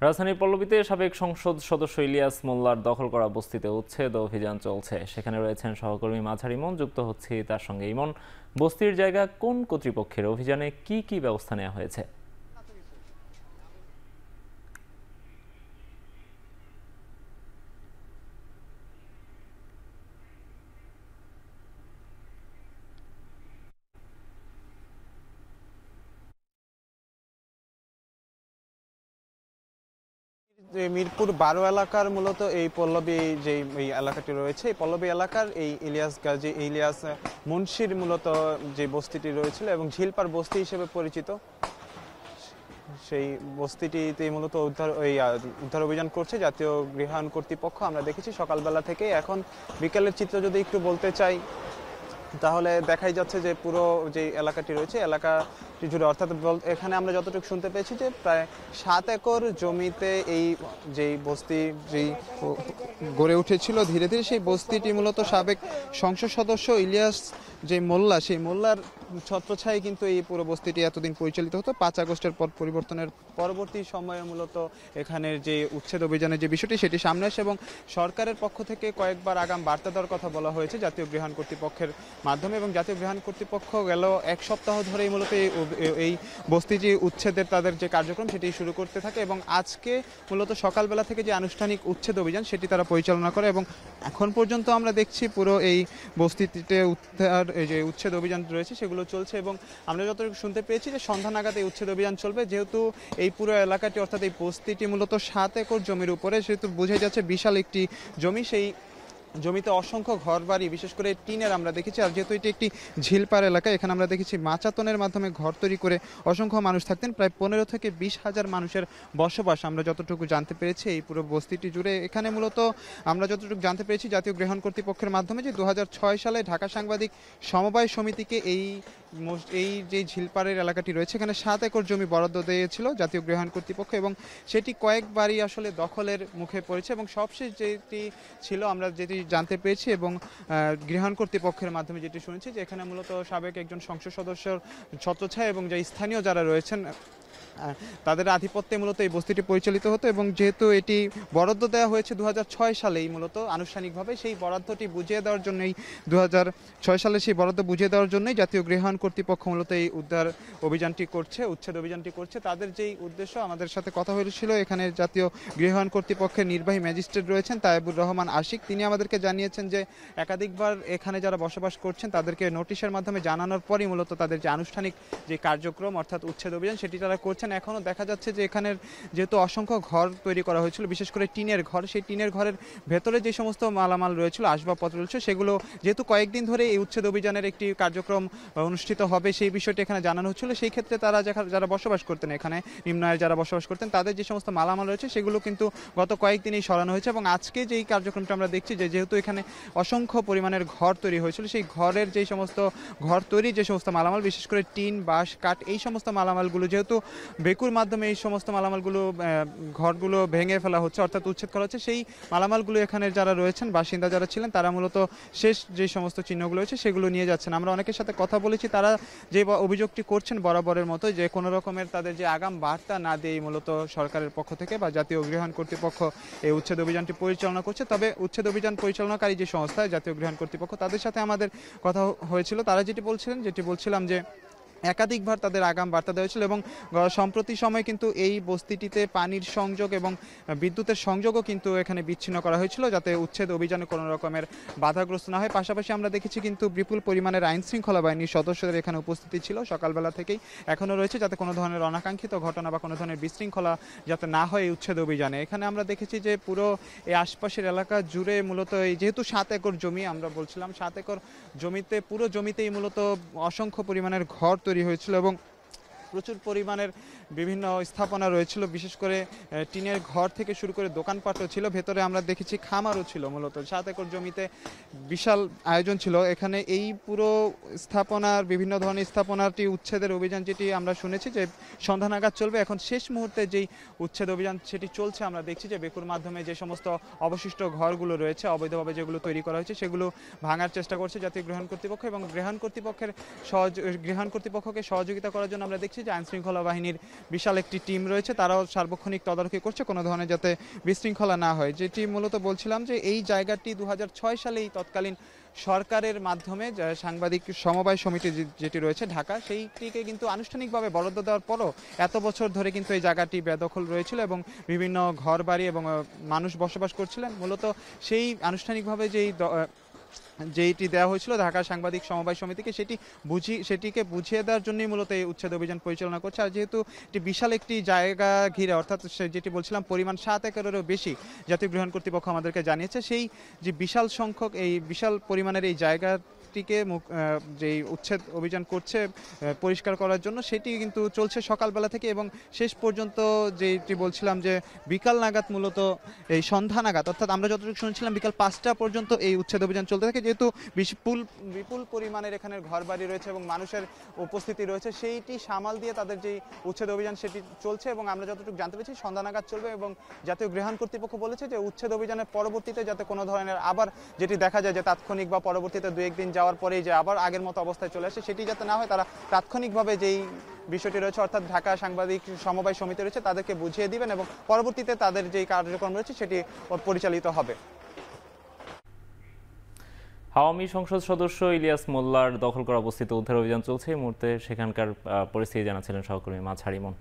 রাজধানীর পল্লবীতে সাবেক সংসদ সদস্য ইলিয়াস মোল্লার দখল করা বস্তিতে উচ্ছেদ অভিযান চলছে। সেখানে রয়েছেন সহকর্মী মাঝার ইমন, যুক্ত হচ্ছে তার সঙ্গে। ইমন, বস্তির জায়গা কোন কর্তৃপক্ষের? অভিযানে কি কি ব্যবস্থা নেওয়া হয়েছে? যে মিরপুর 12 এলাকার মূলত এই পল্লবী যে এই এলাকাটি রয়েছে, এই পল্লবী এলাকার এই ইলিয়াস মুন্সির মূলত যে বস্তিটি রয়েছিল এবং ঝিলপার বস্তি হিসেবে পরিচিত, সেই বস্তিটিতে মূলত উদ্ধার অভিযান করছে জাতীয় গৃহায়ণ কর্তৃপক্ষ। আমরা দেখেছি সকালবেলা থেকে। এখন বিকেলের চিত্র যদি একটু বলতে চাই, তাহলে দেখাই যাচ্ছে যে পুরো যে এলাকাটি রয়েছে, এলাকাটি জুড়ে, অর্থাৎ এখানে আমরা যতটুকু শুনতে পেয়েছি যে প্রায় 7 একর জমিতে এই যেই বস্তি যেই গড়ে উঠেছিল ধীরে ধীরে, সেই বস্তিটি মূলত সাবেক সংসদ সদস্য ইলিয়াস যে মোল্লা, সেই মোল্লার ছত্রছায়ায় কিন্তু এই পুরো বস্তিটি এতদিন পরিচালিত হতো। 5 আগস্টের পর পরিবর্তনের পরবর্তী সময়ে মূলত এখানের যে উচ্ছেদ অভিযানের যে বিষয়টি, সেটি সামনে আসে এবং সরকারের পক্ষ থেকে কয়েকবার আগাম বার্তা দেওয়ার কথা বলা হয়েছে জাতীয় গৃহায়ণ কর্তৃপক্ষের মাধ্যমে। এবং জাতীয় গৃহায়ণ কর্তৃপক্ষ গেল 1 সপ্তাহ ধরেই মূলত এই বস্তিটি উচ্ছেদের তাদের যে কার্যক্রম সেটি শুরু করতে থাকে এবং আজকে মূলত সকালবেলা থেকে যে আনুষ্ঠানিক উচ্ছেদ অভিযান সেটি তারা পরিচালনা করে এবং এখন পর্যন্ত আমরা দেখছি পুরো এই বস্তিটিতে যে উচ্ছেদ অভিযান রয়েছে সেগুলো চলছে। এবং আমরা যতটুকু শুনতে পেয়েছি যে সন্ধ্যা নাগাদ এই উচ্ছেদ অভিযান চলবে, যেহেতু এই পুরো এলাকাটি অর্থাৎ এই বস্তিটি মূলত 7 একর জমির উপরে, সেহেতু বোঝাই যাচ্ছে বিশাল একটি জমি। সেই জমিতে অসংখ্য ঘর বাড়ি, বিশেষ করে টিনের আমরা দেখেছি। আর যেহেতু এটি একটি ঝিলপার এলাকা, এখানে আমরা দেখেছি মাচাতনের মাধ্যমে ঘর তৈরি করে অসংখ্য মানুষ থাকতেন। প্রায় 15 থেকে 20 হাজার মানুষের বসবাস আমরা যতটুকু জানতে পেরেছি এই পুরো বস্তিটি জুড়ে। এখানে মূলত আমরা যতটুকু জানতে পেরেছি জাতীয় গৃহায়ণ কর্তৃপক্ষের মাধ্যমে যে 2006 সালে ঢাকা সাংবাদিক সমবায় সমিতিকে এই যে ঝিলপাড়ের এলাকাটি রয়েছে এখানে 7 একর জমি বরাদ্দ দিয়েছিল জাতীয় গৃহায়ণ কর্তৃপক্ষ এবং সেটি কয়েকবারই আসলে দখলের মুখে পড়েছে। এবং সবশেষ যেটি ছিল, আমরা যেটি জানতে পেরেছি এবং গৃহায়ণ কর্তৃপক্ষের মাধ্যমে যেটি শুনেছি, যে এখানে মূলত সাবেক একজন সংসদ সদস্যর ছত্রছায়া এবং যে স্থানীয় যারা রয়েছেন তাদের আধিপত্যে মূলত এই বস্তিটি পরিচালিত হতো। এবং যেহেতু এটি বরাদ্দ দেওয়া হয়েছে 2006 সালেই মূলত আনুষ্ঠানিকভাবে, সেই বরাদ্দটি বুঝিয়ে দেওয়ার জন্যই 2006 সালে সেই বরাদ্দ বুঝিয়ে দেওয়ার জন্যই জাতীয় গৃহায়ণ কর্তৃপক্ষ মূলত এই উচ্ছেদ অভিযানটি করছে। তাদের যেই উদ্দেশ্য, আমাদের সাথে কথা হয়েছিল এখানে জাতীয় গৃহায়ণ কর্তৃপক্ষের নির্বাহী ম্যাজিস্ট্রেট রয়েছেন তায়েবুর রহমান আশিক। তিনি আমাদেরকে জানিয়েছেন যে একাধিকবার এখানে যারা বসবাস করছেন তাদেরকে নোটিশের মাধ্যমে জানানোর পরই মূলত তাদের যে আনুষ্ঠানিক যে কার্যক্রম অর্থাৎ উচ্ছেদ অভিযান সেটি তারা করছেন। এখনও দেখা যাচ্ছে যে এখানের যেহেতু অসংখ্য ঘর তৈরি করা হয়েছিল, বিশেষ করে টিনের ঘর, সেই টিনের ঘরের ভেতরে যে সমস্ত মালামাল রয়েছিল, আসবাবপত্র রয়েছে, সেগুলো যেহেতু কয়েকদিন ধরে এই উচ্ছেদ অভিযানের একটি কার্যক্রম অনুষ্ঠিত হবে সেই বিষয়টি এখানে জানানো হচ্ছিল, সেই ক্ষেত্রে তারা যারা বসবাস করতেন এখানে, নিম্ন আয়ে যারা বসবাস করতেন, তাদের যে সমস্ত মালামাল রয়েছে সেগুলো কিন্তু গত কয়েকদিনই সরানো হয়েছে। এবং আজকে যেই কার্যক্রমটা আমরা দেখছি, যে যেহেতু এখানে অসংখ্য পরিমাণের ঘর তৈরি হয়েছিল, সেই ঘরের যেই সমস্ত ঘর তৈরি যে সমস্ত মালামাল, বিশেষ করে টিন, বাঁশ, কাঠ, এই সমস্ত মালামালগুলো যেহেতু বেকুর মাধ্যমে এই সমস্ত মালামালগুলো ঘরগুলো ভেঙে ফেলা হচ্ছে অর্থাৎ উচ্ছেদ করা হচ্ছে, সেই মালামালগুলো এখানে যারা রয়েছেন বাসিন্দা যারা ছিলেন তারা মূলত শেষ যে সমস্ত চিহ্নগুলো রয়েছে সেগুলো নিয়ে যাচ্ছেন। আমরা অনেকের সাথে কথা বলেছি, তারা যে অভিযোগটি করছেন বরাবরের মতো, যে কোনো রকমের তাদের যে আগাম বার্তা না দিয়ে মূলত সরকারের পক্ষ থেকে বা জাতীয় গৃহায়ণ কর্তৃপক্ষ এই উচ্ছেদ অভিযানটি পরিচালনা করছে। তবে উচ্ছেদ অভিযান পরিচালনাকারী যে সংস্থা জাতীয় গৃহায়ণ কর্তৃপক্ষ, তাদের সাথে আমাদের কথা হয়েছিল। তারা যেটি বলছিলাম যে একাধিকবার তাদের আগাম বার্তা দেওয়া হয়েছিল এবং সম্প্রতি সময় কিন্তু এই বস্তিটিতে পানির সংযোগ এবং বিদ্যুতের সংযোগও কিন্তু এখানে বিচ্ছিন্ন করা হয়েছিল, যাতে উচ্ছেদ অভিযানে কোনো রকমের বাধাগ্রস্ত না হয়। পাশাপাশি আমরা দেখেছি কিন্তু বিপুল পরিমাণের আইন শৃঙ্খলা বাহিনীর সদস্যদের এখানে উপস্থিতি ছিল সকালবেলা থেকেই, এখনও রয়েছে, যাতে কোনো ধরনের অনাকাঙ্ক্ষিত ঘটনা বা কোনো ধরনের বিশৃঙ্খলা যাতে না হয় এই উচ্ছেদ অভিযানে। এখানে আমরা দেখেছি যে পুরো এই আশপাশের এলাকা জুড়ে মূলত এই যেহেতু 7 একর জমি, আমরা বলছিলাম 7 একর জমিতে, পুরো জমিতেই মূলত অসংখ্য পরিমাণের ঘর তৈরি হয়েছিল এবং প্রচুর পরিমাণের বিভিন্ন স্থাপনা রয়েছিল, বিশেষ করে টিনের ঘর থেকে শুরু করে দোকানপাটও ছিল, ভেতরে আমরা দেখেছি খামারও ছিল। মূলত 7 একর জমিতে বিশাল আয়োজন ছিল এখানে। এই পুরো স্থাপনার বিভিন্ন ধরনের স্থাপনাটি উচ্ছেদের অভিযান যেটি আমরা শুনেছি যে সন্ধ্যা নাগাদ চলবে, এখন শেষ মুহূর্তে যেই উচ্ছেদ অভিযান সেটি চলছে। আমরা দেখছি যে বেকুর মাধ্যমে যে সমস্ত অবশিষ্ট ঘরগুলো রয়েছে অবৈধভাবে যেগুলো তৈরি করা হয়েছে সেগুলো ভাঙার চেষ্টা করছে জাতীয় গৃহায়ণ কর্তৃপক্ষ এবং গৃহায়ণ কর্তৃপক্ষকে সহযোগিতা করার জন্য আমরা দেখছি যে আইনশৃঙ্খলা বাহিনীর বিশাল একটি টিম রয়েছে, তারাও সার্বক্ষণিক তদারকি করছে কোনো ধরনের যাতে বিশৃঙ্খলা না হয়। যেটি মূলত বলছিলাম যে এই জায়গাটি 2006 সালেই তৎকালীন সরকারের মাধ্যমে সাংবাদিক সমবায় সমিতি যেটি রয়েছে ঢাকা, সেইটিকে কিন্তু আনুষ্ঠানিকভাবে বরাদ্দ দেওয়ার পরও এত বছর ধরে কিন্তু এই জায়গাটি বেদখল রয়েছিল এবং বিভিন্ন ঘর বাড়ি এবং মানুষ বসবাস করছিলেন। মূলত সেই আনুষ্ঠানিকভাবে যেইটি দেওয়া হয়েছিল ঢাকা সাংবাদিক সমবায় সমিতিকে, সেটিকে বুঝিয়ে দেওয়ার জন্যই মূলত এই উচ্ছেদ অভিযান পরিচালনা করছে। আর যেহেতু এটি বিশাল একটি জায়গা ঘিরে, অর্থাৎ যেটি বলছিলাম পরিমাণ 7 একরেরও বেশি জাতীয় গৃহায়ণ কর্তৃপক্ষ আমাদেরকে জানিয়েছে, সেই যে বিশাল সংখ্যক এই বিশাল পরিমাণের এই জায়গাটিকে যেই উচ্ছেদ অভিযান করছে পরিষ্কার করার জন্য, সেটি কিন্তু চলছে সকালবেলা থেকে এবং শেষ পর্যন্ত যেটি বলছিলাম যে বিকাল নাগাদ, মূলত এই সন্ধ্যা নাগাদ, অর্থাৎ আমরা যতটুকু শুনছিলাম বিকাল 5টা পর্যন্ত এই উচ্ছেদ অভিযান চলতে থাকে। যেহেতু বিপুল পরিমাণের এখানে ঘর বাড়ি রয়েছে এবং মানুষের উপস্থিতি রয়েছে, সেইটি সামাল দিয়ে তাদের যে উচ্ছেদ অভিযান সেটি চলছে এবং আমরা যতটুকু জানতে পেরেছি সন্ধ্যা নাগাদ চলবে। এবং জাতীয় গৃহায়ণ কর্তৃপক্ষ বলেছে যে উচ্ছেদ অভিযানের পরবর্তীতে যাতে কোনো ধরনের আবার যেটি দেখা যায় যে তাৎক্ষণিক বা পরবর্তীতে 2-1 দিন যাওয়ার পরেই যে আবার আগের মতো অবস্থায় চলে আসে, সেটি যাতে না হয়, তারা তাৎক্ষণিকভাবে যেই বিষয়টি রয়েছে অর্থাৎ ঢাকা সাংবাদিক সমবায় সমিতি রয়েছে তাদেরকে বুঝিয়ে দিবেন এবং পরবর্তীতে তাদের যেই কার্যক্রম রয়েছে সেটি পরিচালিত হবে। আওয়ামী সংসদ সদস্য ইলিয়াস মোল্লার দখল করা অবস্থিত উদ্ধার অভিযান চলছে এই মুহূর্তে, সেখানকার পরিস্থিতি জানাচ্ছিলেন সহকর্মী মাঝার ইমন।